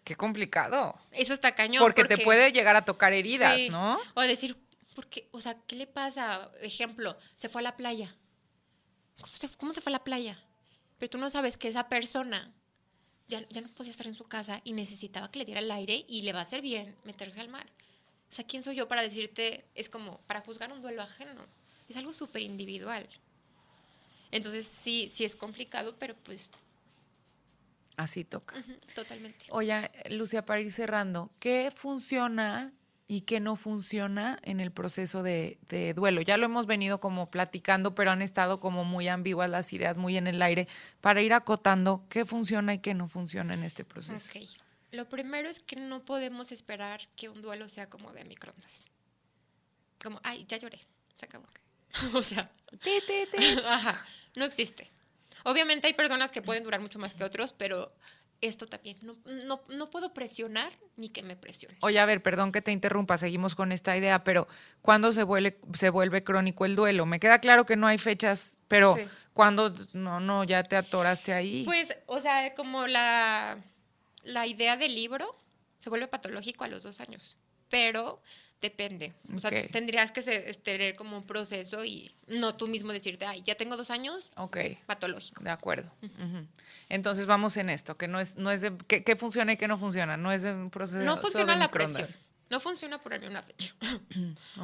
Qué complicado. Eso está cañón. Porque te puede llegar a tocar heridas, sí, ¿no? O decir, porque, o sea, ¿qué le pasa? Ejemplo, se fue a la playa. ¿Cómo se fue a la playa? Pero tú no sabes que esa persona ya no podía estar en su casa y necesitaba que le diera el aire y le va a hacer bien meterse al mar. O sea, ¿quién soy yo para decirte? Es como para juzgar un duelo ajeno. Es algo súper individual. Entonces, sí es complicado, pero pues... Así toca. Totalmente. Oye, Lucia, para ir cerrando, ¿qué funciona y qué no funciona en el proceso de duelo? Ya lo hemos venido como platicando, pero han estado como muy ambiguas las ideas, muy en el aire. Para ir acotando, ¿qué funciona y qué no funciona en este proceso? Ok. Lo primero es que no podemos esperar que un duelo sea como de microondas. Como, ay, ya lloré, se acabó. O sea, ajá, no existe. Obviamente hay personas que pueden durar mucho más que otros, pero esto también, no puedo presionar ni que me presione. Oye, a ver, perdón que te interrumpa, seguimos con esta idea, pero ¿cuándo se vuelve crónico el duelo? Me queda claro que no hay fechas, pero Sí. ¿cuándo no ya te atoraste ahí? Pues, o sea, como la idea del libro se vuelve patológico a los 2 años, pero depende. O sea, tendrías que tener como un proceso y no tú mismo decirte, ay, ya tengo 2 años, patológico. De acuerdo. Entonces vamos en esto, que no es de qué funciona y qué no funciona, no es de un proceso. No funciona de la microondas. presión. No funciona ponerme una fecha.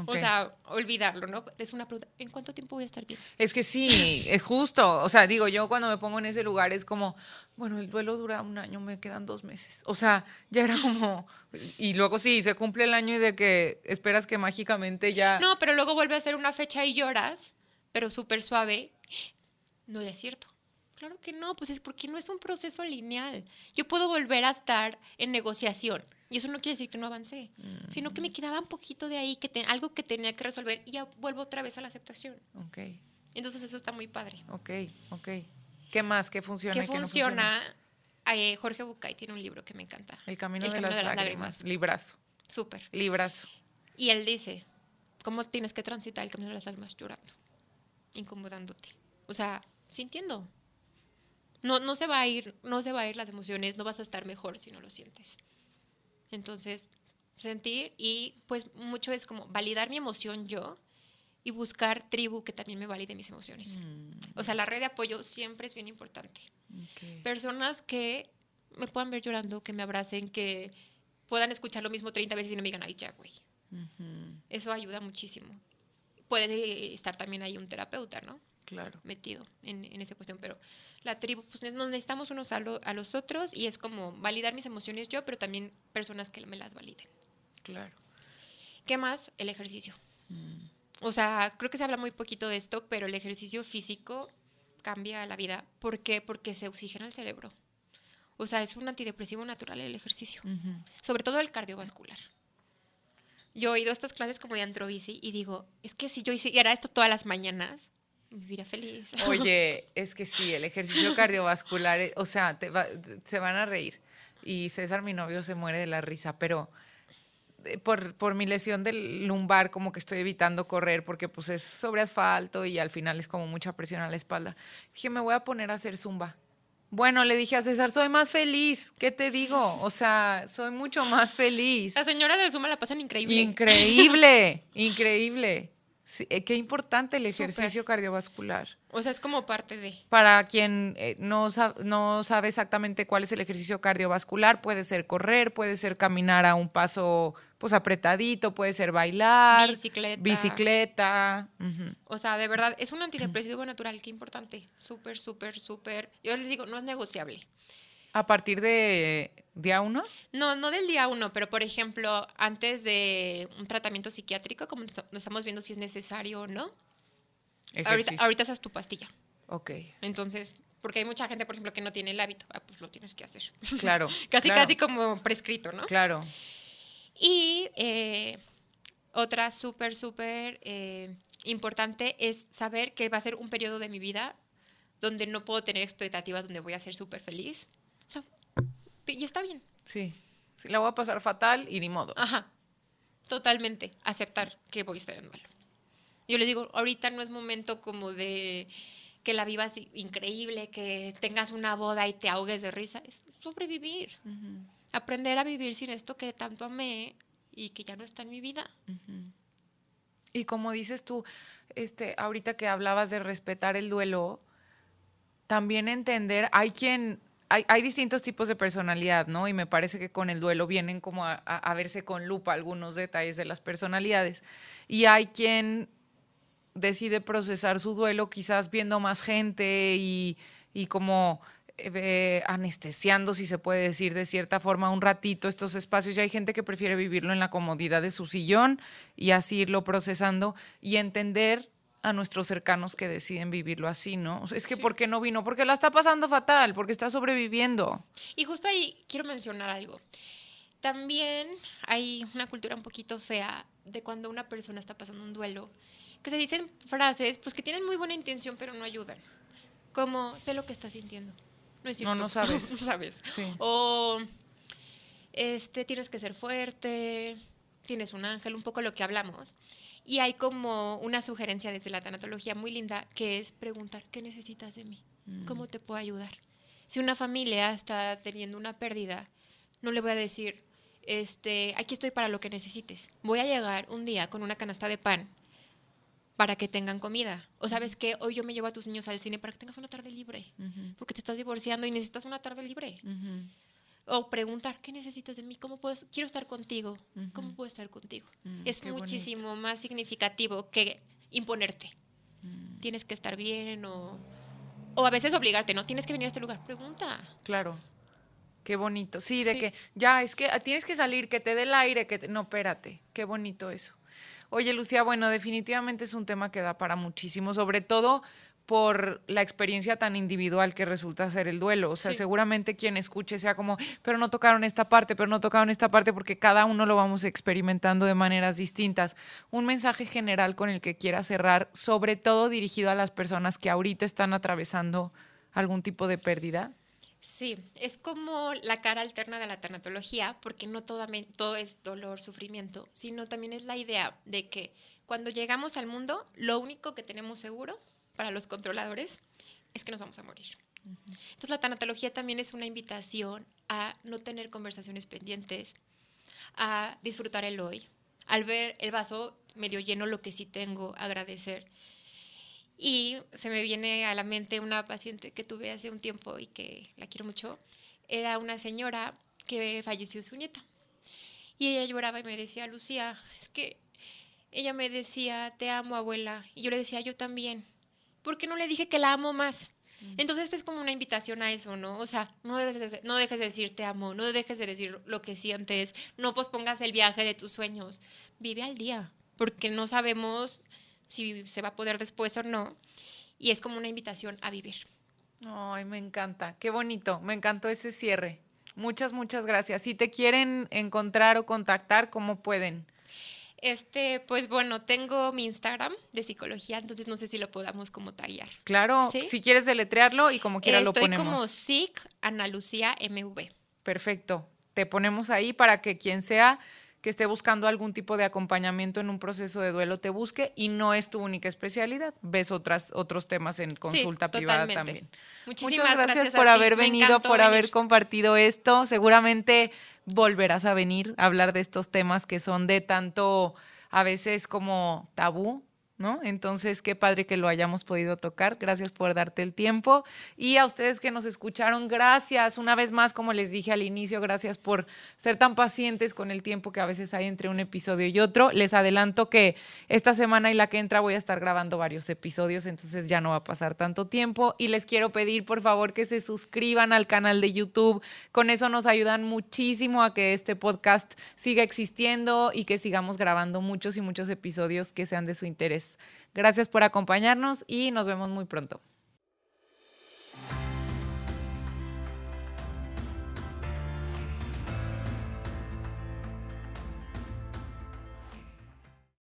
O sea, olvidarlo, ¿no? Es una pregunta, ¿en cuánto tiempo voy a estar bien? Es que sí, es justo. O sea, digo, yo cuando me pongo en ese lugar es como, bueno, el duelo dura 1 año, me quedan 2 meses. O sea, ya era como... Y luego sí, se cumple el año y de que esperas que mágicamente ya... No, pero luego vuelve a ser una fecha y lloras, pero súper suave. No era cierto. Claro que no, pues es porque no es un proceso lineal. Yo puedo volver a estar en negociación. Y eso no quiere decir que no avancé, sino que me quedaba un poquito de ahí, algo que tenía que resolver y ya vuelvo otra vez a la aceptación. Ok. Entonces eso está muy padre. Ok. ¿Qué más? ¿Qué funciona y qué no funciona? Jorge Bucay tiene un libro que me encanta. El camino de las lágrimas. Librazo. Súper. Librazo. Y él dice, ¿cómo tienes que transitar el camino de las lágrimas? Llorando, incomodándote. O sea, sintiendo. No se va a ir las emociones, no vas a estar mejor si no lo sientes. Entonces, sentir y pues mucho es como validar mi emoción yo y buscar tribu que también me valide mis emociones. O sea, la red de apoyo siempre es bien importante. Personas que me puedan ver llorando, que me abracen, que puedan escuchar lo mismo 30 veces y no me digan, ay, ya, güey. Eso ayuda muchísimo. Puede estar también ahí un terapeuta, ¿no? Claro. Metido en esa cuestión, pero la tribu, pues nos necesitamos unos a los otros y es como validar mis emociones yo, pero también personas que me las validen. Claro. ¿Qué más? El ejercicio. O sea, creo que se habla muy poquito de esto, pero el ejercicio físico cambia la vida. ¿Por qué? Porque se oxigena el cerebro. O sea, es un antidepresivo natural el ejercicio. Sobre todo el cardiovascular. Yo he ido a estas clases como de antrobici y digo, es que si yo hiciera esto todas las mañanas, viviría feliz. Oye, es que sí, el ejercicio cardiovascular, o sea, se van a reír. Y César, mi novio, se muere de la risa, pero por mi lesión del lumbar, como que estoy evitando correr porque pues es sobre asfalto y al final es como mucha presión a la espalda. Dije, me voy a poner a hacer zumba. Bueno, le dije a César, soy más feliz. ¿Qué te digo? O sea, soy mucho más feliz. Las señoras de Zumba la pasan increíble. Increíble. Sí, qué importante el ejercicio cardiovascular. O sea, es como parte de... Para quien no sabe exactamente cuál es el ejercicio cardiovascular, puede ser correr, puede ser caminar a un paso pues apretadito, puede ser bailar, bicicleta. O sea, de verdad, es un antidepresivo natural, qué importante. Súper. Yo les digo, no es negociable. ¿A partir de día 1? No del día 1, pero por ejemplo, antes de un tratamiento psiquiátrico, como no estamos viendo si es necesario o no, ahorita esa es tu pastilla. Ok. Entonces, porque hay mucha gente, por ejemplo, que no tiene el hábito, pues lo tienes que hacer. Claro. Casi como prescrito, ¿no? Claro. Y otra súper importante es saber que va a ser un periodo de mi vida donde no puedo tener expectativas, donde voy a ser súper feliz. O sea, y está bien. Sí, sí, la voy a pasar fatal y ni modo. Ajá, totalmente. Aceptar que voy a estar en duelo. Yo les digo, ahorita no es momento como de que la vivas increíble, que tengas una boda y te ahogues de risa. Es sobrevivir. Uh-huh. Aprender a vivir sin esto que tanto amé y que ya no está en mi vida. Uh-huh. Y como dices tú, ahorita que hablabas de respetar el duelo, también entender, hay distintos tipos de personalidad, ¿no? Y me parece que con el duelo vienen como a verse con lupa algunos detalles de las personalidades. Y hay quien decide procesar su duelo quizás viendo más gente y como anestesiando, si se puede decir de cierta forma, un ratito estos espacios. Y hay gente que prefiere vivirlo en la comodidad de su sillón y así irlo procesando y entender a nuestros cercanos que deciden vivirlo así, ¿no? O sea, es que Sí. ¿por qué no vino? Porque la está pasando fatal, porque está sobreviviendo. Y justo ahí quiero mencionar algo. También hay una cultura un poquito fea de cuando una persona está pasando un duelo, que se dicen frases pues que tienen muy buena intención pero no ayudan. Como, sé lo que estás sintiendo. No es cierto. No sabes. No sabes. Sí. O, tienes que ser fuerte, tienes un ángel, un poco lo que hablamos. Y hay como una sugerencia desde la tanatología muy linda que es preguntar, ¿qué necesitas de mí? ¿Cómo te puedo ayudar? Si una familia está teniendo una pérdida, no le voy a decir, aquí estoy para lo que necesites. Voy a llegar un día con una canasta de pan para que tengan comida. O sabes qué, hoy yo me llevo a tus niños al cine para que tengas una tarde libre. Uh-huh. Porque te estás divorciando y necesitas una tarde libre. Uh-huh. O preguntar, ¿qué necesitas de mí? Quiero estar contigo. Uh-huh. ¿Cómo puedo estar contigo? Uh-huh. Es Qué muchísimo bonito. más significativo que imponerte. Uh-huh. Tienes que estar bien o a veces obligarte, ¿no? Tienes que venir a este lugar. Pregunta. Claro. Qué bonito. Sí, Sí. de que ya es que tienes que salir, que te dé el aire, no, espérate. Qué bonito eso. Oye, Lucía, bueno, definitivamente es un tema que da para muchísimo, sobre todo por la experiencia tan individual que resulta ser el duelo. O sea, Sí. seguramente quien escuche sea como, pero no tocaron esta parte, porque cada uno lo vamos experimentando de maneras distintas. Un mensaje general con el que quiera cerrar, sobre todo dirigido a las personas que ahorita están atravesando algún tipo de pérdida. Sí, es como la cara alterna de la tanatología, porque no todo es dolor, sufrimiento, sino también es la idea de que cuando llegamos al mundo, lo único que tenemos seguro para los controladores es que nos vamos a morir. Uh-huh. Entonces la tanatología también es una invitación a no tener conversaciones pendientes, a disfrutar el hoy, al ver el vaso medio lleno, lo que sí tengo, agradecer. Y se me viene a la mente una paciente que tuve hace un tiempo y que la quiero mucho. Era una señora que falleció su nieta. Y ella lloraba y me decía, Lucía, es que ella me decía, te amo, abuela. Y yo le decía, yo también. ¿Por qué no le dije que la amo más? Entonces es como una invitación a eso, ¿no? O sea, no dejes de decir te amo, no dejes de decir lo que sientes, no pospongas el viaje de tus sueños. Vive al día, porque no sabemos si se va a poder después o no, y es como una invitación a vivir. Ay, me encanta, qué bonito, me encantó ese cierre. Muchas, muchas gracias. Si te quieren encontrar o contactar, ¿cómo pueden? Pues bueno, tengo mi Instagram de psicología, entonces no sé si lo podamos como tallar. Claro, ¿sí? Si quieres deletrearlo y como quiera lo ponemos. Estoy como Psic Ana Lucía MV. Perfecto, te ponemos ahí para que quien sea que esté buscando algún tipo de acompañamiento en un proceso de duelo te busque, y no es tu única especialidad. Ves otros temas en consulta privada también. Muchísimas gracias por haber venido, por haber compartido esto. Seguramente volverás a venir a hablar de estos temas que son de tanto, a veces como tabú, ¿no? Entonces, qué padre que lo hayamos podido tocar. Gracias por darte el tiempo. Y a ustedes que nos escucharon, gracias. Una vez más, como les dije al inicio, gracias por ser tan pacientes con el tiempo que a veces hay entre un episodio y otro. Les adelanto que esta semana y la que entra voy a estar grabando varios episodios, entonces ya no va a pasar tanto tiempo. Y les quiero pedir, por favor, que se suscriban al canal de YouTube. Con eso nos ayudan muchísimo a que este podcast siga existiendo y que sigamos grabando muchos y muchos episodios que sean de su interés. Gracias por acompañarnos y nos vemos muy pronto.